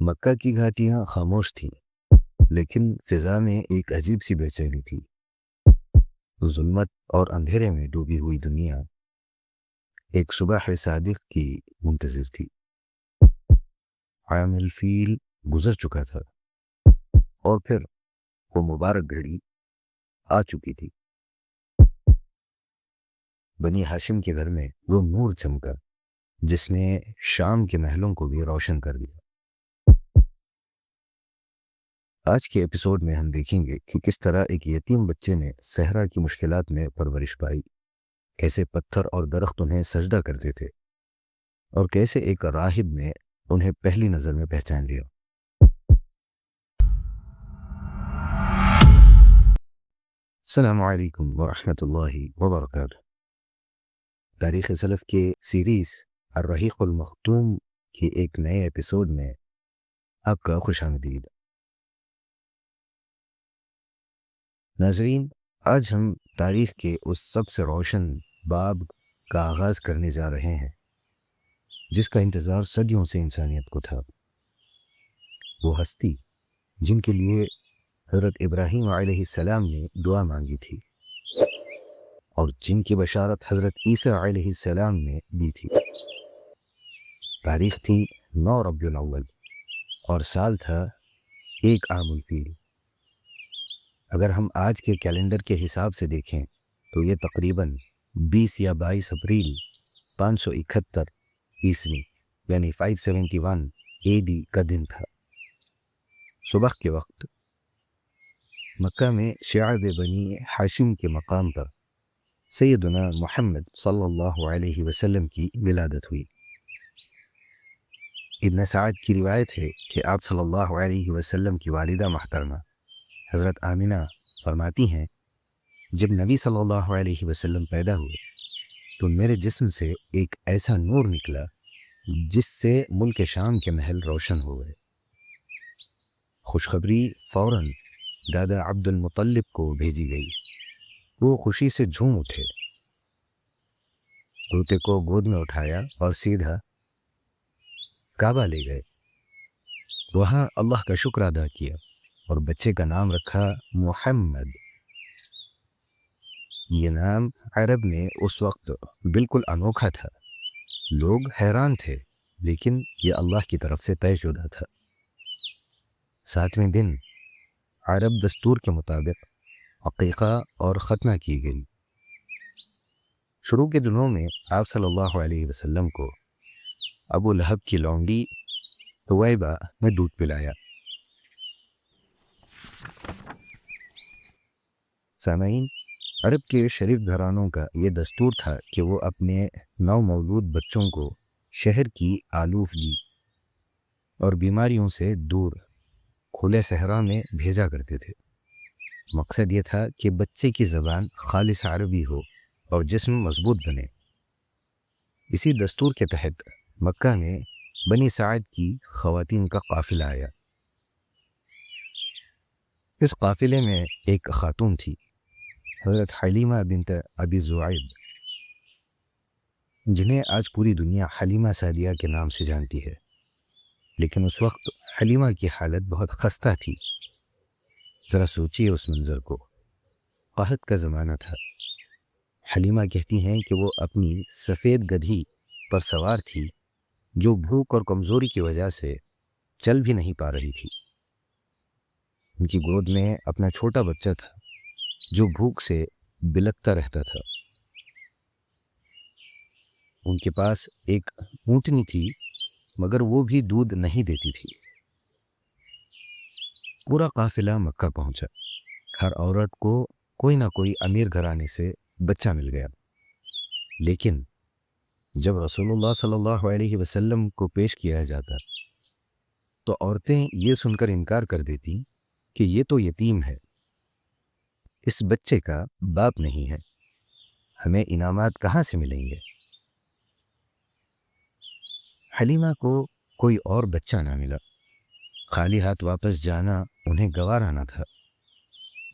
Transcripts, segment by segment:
مکہ کی گھاٹیاں خاموش تھیں، لیکن فضا میں ایک عجیب سی بے چینی تھی۔ ظلمت اور اندھیرے میں ڈوبی ہوئی دنیا ایک صبح صادق کی منتظر تھی۔ عام الفیل گزر چکا تھا اور پھر وہ مبارک گھڑی آ چکی تھی۔ بنی ہاشم کے گھر میں وہ نور چمکا جس نے شام کے محلوں کو بھی روشن کر دیا۔ آج کے ایپیسوڈ میں ہم دیکھیں گے کہ کس طرح ایک یتیم بچے نے صحرا کی مشکلات میں پرورش پائی، کیسے پتھر اور درخت انہیں سجدہ کرتے تھے اور کیسے ایک راہب نے انہیں پہلی نظر میں پہچان لیا۔ السلام علیکم ورحمۃ اللہ وبرکاتہ۔ تاریخ سلف کے سیریز الرحیق المختوم کے ایک نئے ایپیسوڈ میں آپ کا خوش آمدید۔ ناظرین، آج ہم تاریخ کے اس سب سے روشن باب کا آغاز کرنے جا رہے ہیں جس کا انتظار صدیوں سے انسانیت کو تھا۔ وہ ہستی جن کے لیے حضرت ابراہیم علیہ السلام نے دعا مانگی تھی اور جن کی بشارت حضرت عیسیٰ علیہ السلام نے دی تھی۔ تاریخ تھی 9 ربیع الاول اور سال تھا 1 عام الفیل۔ اگر ہم آج کے کیلنڈر کے حساب سے دیکھیں تو یہ تقریباً 20 یا 22 اپریل 571 عیسوی یعنی 571 AD کا دن تھا۔ صبح کے وقت مکہ میں شعب بنی ہاشم کے مقام پر سیدنا محمد صلی اللہ علیہ وسلم کی ولادت ہوئی۔ ابن سعد کی روایت ہے کہ آپ صلی اللہ علیہ وسلم کی والدہ محترمہ حضرت آمنہ فرماتی ہیں، جب نبی صلی اللہ علیہ وسلم پیدا ہوئے تو میرے جسم سے ایک ایسا نور نکلا جس سے ملک شام کے محل روشن ہو گئے۔ خوشخبری فوراً دادا عبد المطلب کو بھیجی گئی۔ وہ خوشی سے جھوم اٹھے، طوطے کو گود میں اٹھایا اور سیدھا کعبہ لے گئے۔ وہاں اللہ کا شکر ادا کیا اور بچے کا نام رکھا محمد۔ یہ نام عرب میں اس وقت بالکل انوکھا تھا۔ لوگ حیران تھے، لیکن یہ اللہ کی طرف سے طے شدہ تھا۔ 7ویں دن عرب دستور کے مطابق عقیقہ اور ختنہ کی گئی۔ شروع کے دنوں میں آپ صلی اللہ علیہ وسلم کو ابو لہب کی لونڈی ثویبہ نے دودھ پلایا۔ سامعین، عرب کے شریف گھرانوں کا یہ دستور تھا کہ وہ اپنے نو مولود بچوں کو شہر کی آلودگی اور بیماریوں سے دور کھلے صحرا میں بھیجا کرتے تھے۔ مقصد یہ تھا کہ بچے کی زبان خالص عربی ہو اور جسم مضبوط بنے۔ اسی دستور کے تحت مکہ میں بنی سعد کی خواتین کا قافلہ آیا۔ اس قافلے میں ایک خاتون تھی، حضرت حلیمہ بنت ابی زعیب، جنہیں آج پوری دنیا حلیمہ سعدیہ کے نام سے جانتی ہے، لیکن اس وقت حلیمہ کی حالت بہت خستہ تھی۔ ذرا سوچیے اس منظر کو۔ قحط کا زمانہ تھا۔ حلیمہ کہتی ہیں کہ وہ اپنی سفید گدھی پر سوار تھی جو بھوک اور کمزوری کی وجہ سے چل بھی نہیں پا رہی تھی۔ ان کی گود میں اپنا چھوٹا بچہ تھا جو بھوک سے بلکتا رہتا تھا۔ ان کے پاس ایک اونٹنی تھی مگر وہ بھی دودھ نہیں دیتی تھی۔ پورا قافلہ مکہ پہنچا۔ ہر عورت کو کوئی نہ کوئی امیر گھرانے سے بچہ مل گیا، لیکن جب رسول اللہ صلی اللہ علیہ وسلم کو پیش کیا جاتا تو عورتیں یہ سن کر انکار کر دیتی کہ یہ تو یتیم ہے، اس بچے کا باپ نہیں ہے، ہمیں انعامات کہاں سے ملیں گے؟ حلیمہ کو کوئی اور بچہ نہ ملا۔ خالی ہاتھ واپس جانا انہیں گوارا نہ تھا۔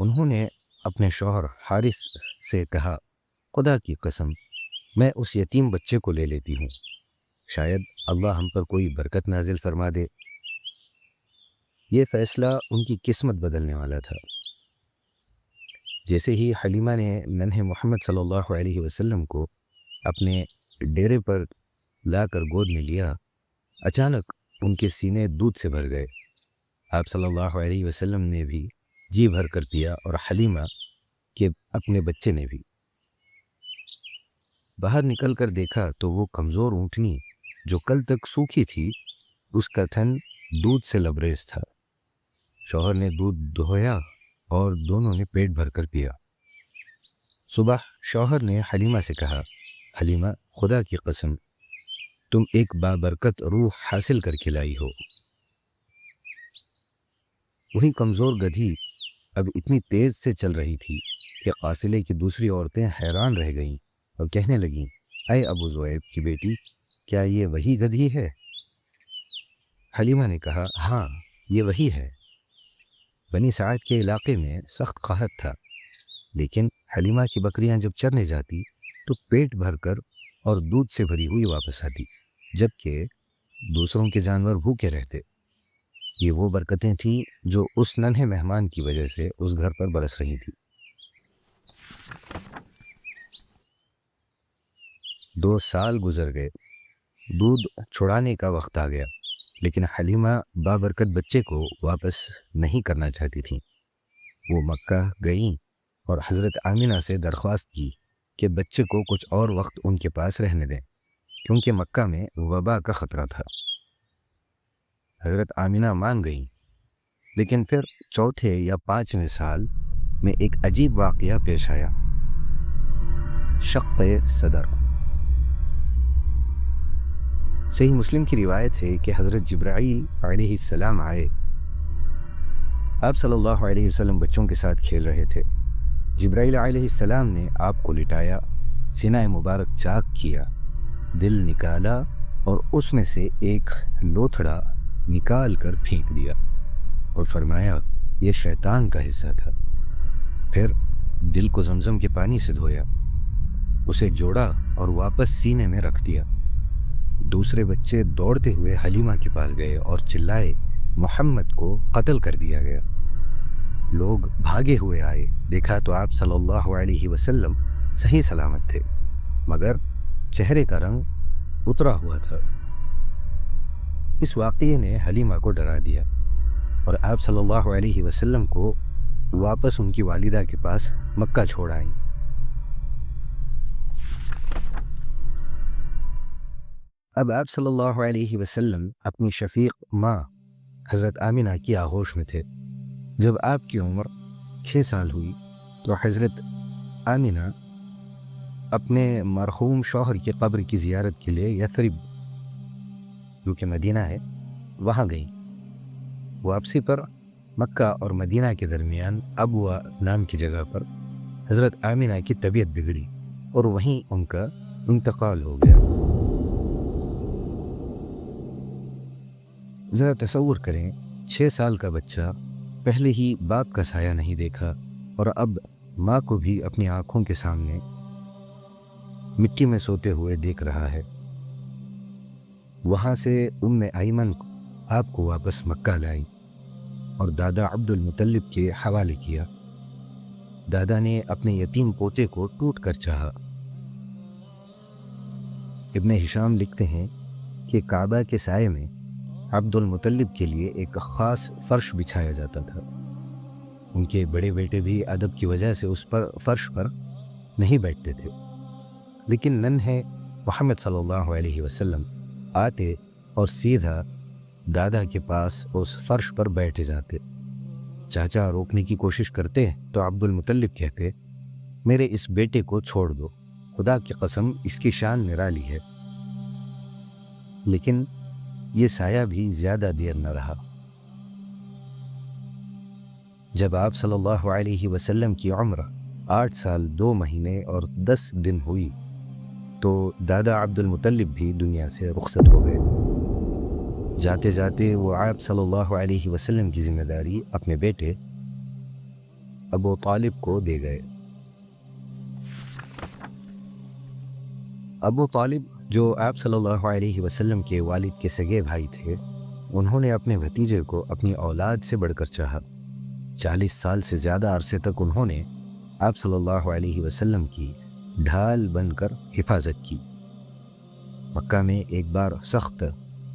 انہوں نے اپنے شوہر حارث سے کہا، خدا کی قسم میں اس یتیم بچے کو لے لیتی ہوں، شاید اللہ ہم پر کوئی برکت نازل فرما دے۔ یہ فیصلہ ان کی قسمت بدلنے والا تھا۔ جیسے ہی حلیمہ نے ننھے محمد صلی اللہ علیہ وسلم کو اپنے ڈیرے پر لا کر گود میں لیا، اچانک ان کے سینے دودھ سے بھر گئے۔ آپ صلی اللہ علیہ وسلم نے بھی جی بھر کر پیا اور حلیمہ کے اپنے بچے نے بھی۔ باہر نکل کر دیکھا تو وہ کمزور اونٹنی جو کل تک سوکھی تھی، اس کا تھن دودھ سے لبریز تھا۔ شوہر نے دودھ دہویا اور دونوں نے پیٹ بھر کر پیا۔ صبح شوہر نے حلیمہ سے کہا، حلیمہ، خدا کی قسم، تم ایک بابرکت روح حاصل کر کے لائی ہو۔ وہی کمزور گدھی اب اتنی تیز سے چل رہی تھی کہ قافلے کی دوسری عورتیں حیران رہ گئیں اور کہنے لگیں، اے ابو زویب کی بیٹی، کیا یہ وہی گدھی ہے؟ حلیمہ نے کہا، ہاں، یہ وہی ہے۔ بنی سعد کے علاقے میں سخت قحط تھا، لیکن حلیمہ کی بکریاں جب چرنے جاتی تو پیٹ بھر کر اور دودھ سے بھری ہوئی واپس آتی، جبکہ دوسروں کے جانور بھوکے رہتے۔ یہ وہ برکتیں تھیں جو اس ننھے مہمان کی وجہ سے اس گھر پر برس رہی تھی۔ 2 سال گزر گئے، دودھ چھڑانے کا وقت آ گیا، لیکن حلیمہ بابرکت بچے کو واپس نہیں کرنا چاہتی تھیں۔ وہ مکہ گئیں اور حضرت آمنہ سے درخواست کی کہ بچے کو کچھ اور وقت ان کے پاس رہنے دیں، کیونکہ مکہ میں وبا کا خطرہ تھا۔ حضرت آمنہ مان گئیں، لیکن پھر 4 یا 5ویں سال میں ایک عجیب واقعہ پیش آیا۔ شق صدر۔ صحیح مسلم کی روایت ہے کہ حضرت جبرائیل علیہ السلام آئے۔ آپ صلی اللہ علیہ وسلم بچوں کے ساتھ کھیل رہے تھے۔ جبرائیل علیہ السلام نے آپ کو لٹایا، سینہ مبارک چاک کیا، دل نکالا اور اس میں سے ایک لوتھڑا نکال کر پھینک دیا اور فرمایا، یہ شیطان کا حصہ تھا۔ پھر دل کو زمزم کے پانی سے دھویا، اسے جوڑا اور واپس سینے میں رکھ دیا۔ دوسرے بچے دوڑتے ہوئے حلیمہ کے پاس گئے اور چلائے، محمد کو قتل کر دیا گیا۔ لوگ بھاگے ہوئے آئے، دیکھا تو آپ صلی اللہ علیہ وسلم صحیح سلامت تھے، مگر چہرے کا رنگ اترا ہوا تھا۔ اس واقعے نے حلیمہ کو ڈرا دیا اور آپ صلی اللہ علیہ وسلم کو واپس ان کی والدہ کے پاس مکہ چھوڑ آئیں۔ اب آپ صلی اللہ علیہ وسلم اپنی شفیق ماں حضرت آمنہ کی آغوش میں تھے۔ جب آپ کی عمر 6 سال ہوئی تو حضرت آمنہ اپنے مرحوم شوہر کی قبر کی زیارت کے لیے یثرب، جو کہ مدینہ ہے، وہاں گئیں۔ واپسی پر مکہ اور مدینہ کے درمیان ابوا نام کی جگہ پر حضرت آمنہ کی طبیعت بگڑی اور وہیں ان کا انتقال ہو گیا۔ ذرا تصور کریں، 6 سال کا بچہ پہلے ہی باپ کا سایہ نہیں دیکھا اور اب ماں کو بھی اپنی آنکھوں کے سامنے مٹی میں سوتے ہوئے دیکھ رہا ہے۔ وہاں سے ایمن آپ کو واپس مکہ لائی اور دادا عبد المطلب کے حوالے کیا۔ دادا نے اپنے یتیم پوتے کو ٹوٹ کر چاہا۔ ابن ہشام لکھتے ہیں کہ کعبہ کے سائے میں عبد المطلب کے لیے ایک خاص فرش بچھایا جاتا تھا۔ ان کے بڑے بیٹے بھی ادب کی وجہ سے اس پر فرش پر نہیں بیٹھتے تھے، لیکن ننھے محمد صلی اللہ علیہ وسلم آتے اور سیدھا دادا کے پاس اس فرش پر بیٹھ جاتے۔ چاچا روکنے کی کوشش کرتے تو عبد المطلب کہتے، میرے اس بیٹے کو چھوڑ دو، خدا کی قسم اس کی شان نرالی ہے۔ لیکن یہ سایہ بھی زیادہ دیر نہ رہا۔ جب آپ صلی اللہ علیہ وسلم کی عمر 8 سال 2 مہینے اور 10 دن ہوئی تو دادا عبد المطلب بھی دنیا سے رخصت ہو گئے۔ جاتے جاتے وہ آپ صلی اللہ علیہ وسلم کی ذمہ داری اپنے بیٹے ابو طالب کو دے گئے۔ ابو طالب جو آپ صلی اللہ علیہ وسلم کے والد کے سگے بھائی تھے، انہوں نے اپنے بھتیجے کو اپنی اولاد سے بڑھ کر چاہا۔ 40 سال سے زیادہ عرصے تک انہوں نے آپ صلی اللہ علیہ وسلم کی ڈھال بن کر حفاظت کی۔ مکہ میں ایک بار سخت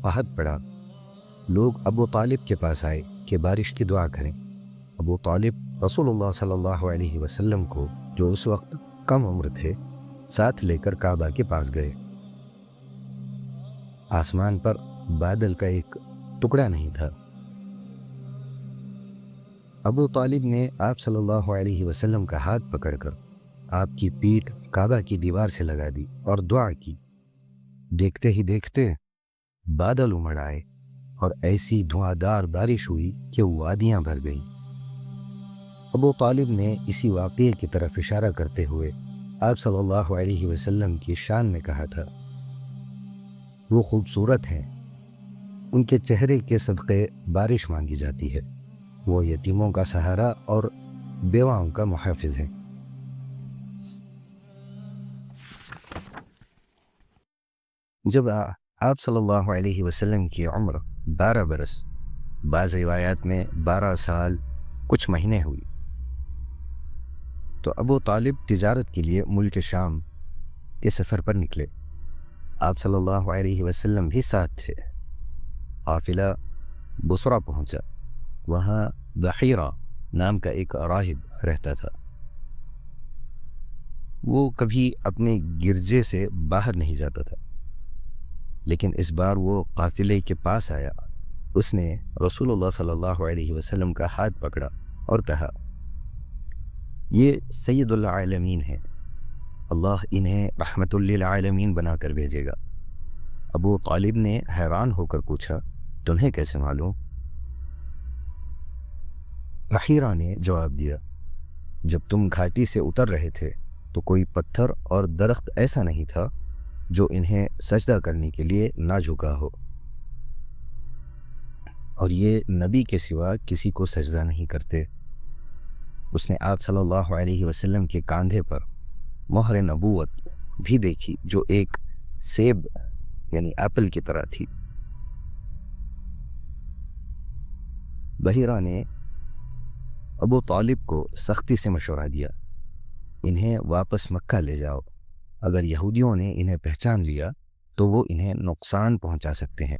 قحط پڑا۔ لوگ ابو طالب کے پاس آئے کہ بارش کی دعا کریں۔ ابو طالب رسول اللہ صلی اللہ علیہ وسلم کو، جو اس وقت کم عمر تھے، ساتھ لے کر کعبہ کے پاس گئے۔ آسمان پر بادل کا ایک ٹکڑا نہیں تھا۔ ابو طالب نے آپ صلی اللہ علیہ وسلم کا ہاتھ پکڑ کر آپ کی پیٹھ کعبہ کی دیوار سے لگا دی اور دعا کی۔ دیکھتے ہی دیکھتے بادل امڑ آئے اور ایسی دھواں بارش ہوئی کہ وادیاں بھر گئیں۔ ابو طالب نے اسی واقعے کی طرف اشارہ کرتے ہوئے آپ صلی اللہ علیہ وسلم کی شان میں کہا تھا، وہ خوبصورت ہیں، ان کے چہرے کے صدقے بارش مانگی جاتی ہے، وہ یتیموں کا سہارا اور بیواؤں کا محافظ ہیں۔ جب آپ صلی اللہ علیہ وسلم کی عمر 12 برس، بعض روایات میں 12 سال کچھ مہینے ہوئی، تو ابو طالب تجارت کے لیے ملک شام کے سفر پر نکلے۔ آپ صلی اللہ علیہ وسلم بھی ساتھ تھے۔ قافلہ بصرہ پہنچا۔ وہاں بحیرہ نام کا ایک راہب رہتا تھا۔ وہ کبھی اپنے گرجے سے باہر نہیں جاتا تھا، لیکن اس بار وہ قافلے کے پاس آیا۔ اس نے رسول اللہ صلی اللہ علیہ وسلم کا ہاتھ پکڑا اور کہا، یہ سید العالمین ہیں، اللہ انہیں رحمت للعالمین بنا کر بھیجے گا۔ ابو طالب نے حیران ہو کر پوچھا، تمہیں کیسے معلوم؟ بحیرہ نے جواب دیا، جب تم گھاٹی سے اتر رہے تھے تو کوئی پتھر اور درخت ایسا نہیں تھا جو انہیں سجدہ کرنے کے لیے نہ جھکا ہو، اور یہ نبی کے سوا کسی کو سجدہ نہیں کرتے۔ اس نے آپ صلی اللہ علیہ وسلم کے کاندھے پر مہر نبوت بھی دیکھی، جو ایک سیب یعنی ایپل کی طرح تھی۔ بحیرہ نے ابو طالب کو سختی سے مشورہ دیا، انہیں واپس مکہ لے جاؤ، اگر یہودیوں نے انہیں پہچان لیا تو وہ انہیں نقصان پہنچا سکتے ہیں۔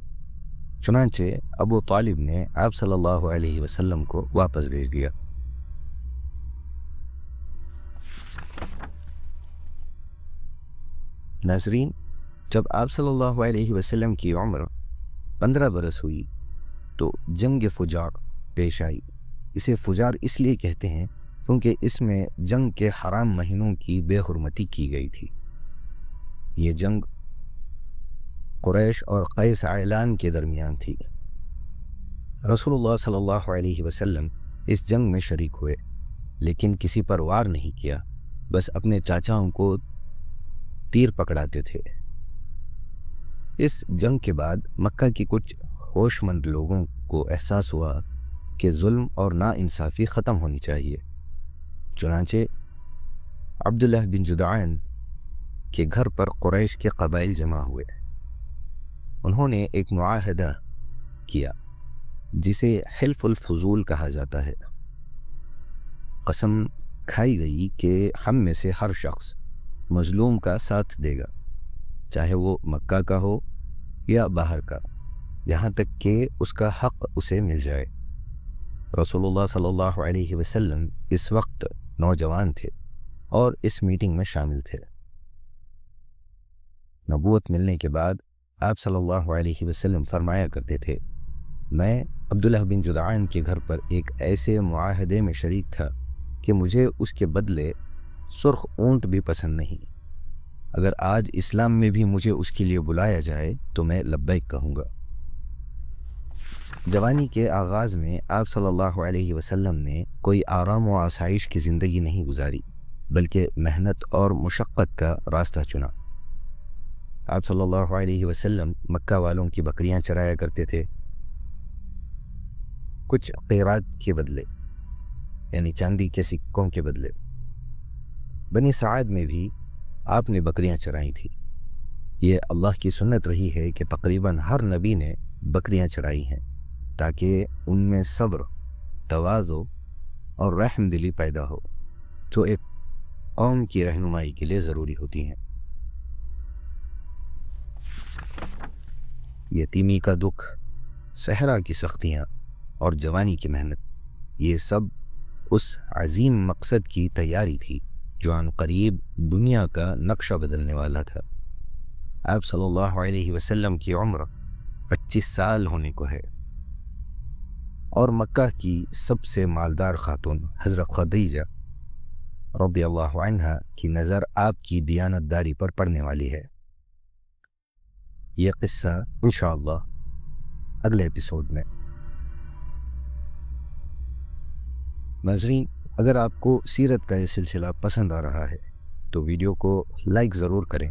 چنانچہ ابو طالب نے آپ صلی اللہ علیہ وسلم کو واپس بھیج دیا۔ ناظرین، جب آپ صلی اللہ علیہ وسلم کی عمر 15 برس ہوئی تو جنگ فجار پیش آئی۔ اسے فجار اس لیے کہتے ہیں کیونکہ اس میں جنگ کے حرام مہینوں کی بے حرمتی کی گئی تھی۔ یہ جنگ قریش اور قیس عیلان کے درمیان تھی۔ رسول اللہ صلی اللہ علیہ وسلم اس جنگ میں شریک ہوئے، لیکن کسی پر وار نہیں کیا، بس اپنے چاچاؤں کو تیر پکڑاتے تھے۔ اس جنگ کے بعد مکہ کی کچھ ہوش مند لوگوں کو احساس ہوا کہ ظلم اور ناانصافی ختم ہونی چاہیے۔ چنانچہ عبداللہ بن جدعان کے گھر پر قریش کے قبائل جمع ہوئے۔ انہوں نے ایک معاہدہ کیا جسے حلف الفضول کہا جاتا ہے۔ قسم کھائی گئی کہ ہم میں سے ہر شخص مظلوم کا ساتھ دے گا، چاہے وہ مکہ کا ہو یا باہر کا، یہاں تک کہ اس کا حق اسے مل جائے۔ رسول اللہ صلی اللہ علیہ وسلم اس وقت نوجوان تھے اور اس میٹنگ میں شامل تھے۔ نبوت ملنے کے بعد آپ صلی اللہ علیہ وسلم فرمایا کرتے تھے، میں عبداللہ بن جدعان کے گھر پر ایک ایسے معاہدے میں شریک تھا کہ مجھے اس کے بدلے سرخ اونٹ بھی پسند نہیں۔ اگر آج اسلام میں بھی مجھے اس کے لیے بلایا جائے تو میں لبیک کہوں گا۔ جوانی کے آغاز میں آپ صلی اللہ علیہ وسلم نے کوئی آرام و آسائش کی زندگی نہیں گزاری، بلکہ محنت اور مشقت کا راستہ چنا۔ آپ صلی اللہ علیہ وسلم مکہ والوں کی بکریاں چرایا کرتے تھے، کچھ قیرات کے بدلے، یعنی چاندی کے سکوں کے بدلے۔ بنی سعد میں بھی آپ نے بکریاں چرائی تھی۔ یہ اللہ کی سنت رہی ہے کہ تقریباً ہر نبی نے بکریاں چرائی ہیں تاکہ ان میں صبر، تواضع اور رحم دلی پیدا ہو جو ایک قوم کی رہنمائی کے لیے ضروری ہوتی ہیں۔ یتیمی کا دکھ، صحرا کی سختیاں اور جوانی کی محنت، یہ سب اس عظیم مقصد کی تیاری تھی جو عن قریب دنیا کا نقشہ بدلنے والا تھا۔ آپ صلی اللہ علیہ وسلم کی عمر 25 سال ہونے کو ہے، اور مکہ کی سب سے مالدار خاتون حضرت خدیجہ رضی اللہ عنہا کی نظر آپ کی دیانت داری پر پڑنے والی ہے۔ یہ قصہ انشاءاللہ اگلے ایپیسوڈ میں۔ ناظرین، اگر آپ کو سیرت کا یہ سلسلہ پسند آ رہا ہے تو ویڈیو کو لائک ضرور کریں،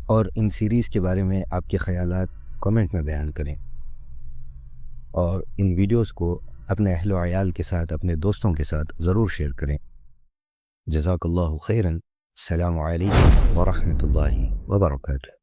اور ان سیریز کے بارے میں آپ کے خیالات کمنٹ میں بیان کریں، اور ان ویڈیوز کو اپنے اہل و عیال کے ساتھ، اپنے دوستوں کے ساتھ ضرور شیئر کریں۔ جزاک اللہ خیراً۔ السلام علیکم ورحمۃ اللہ وبرکاتہ۔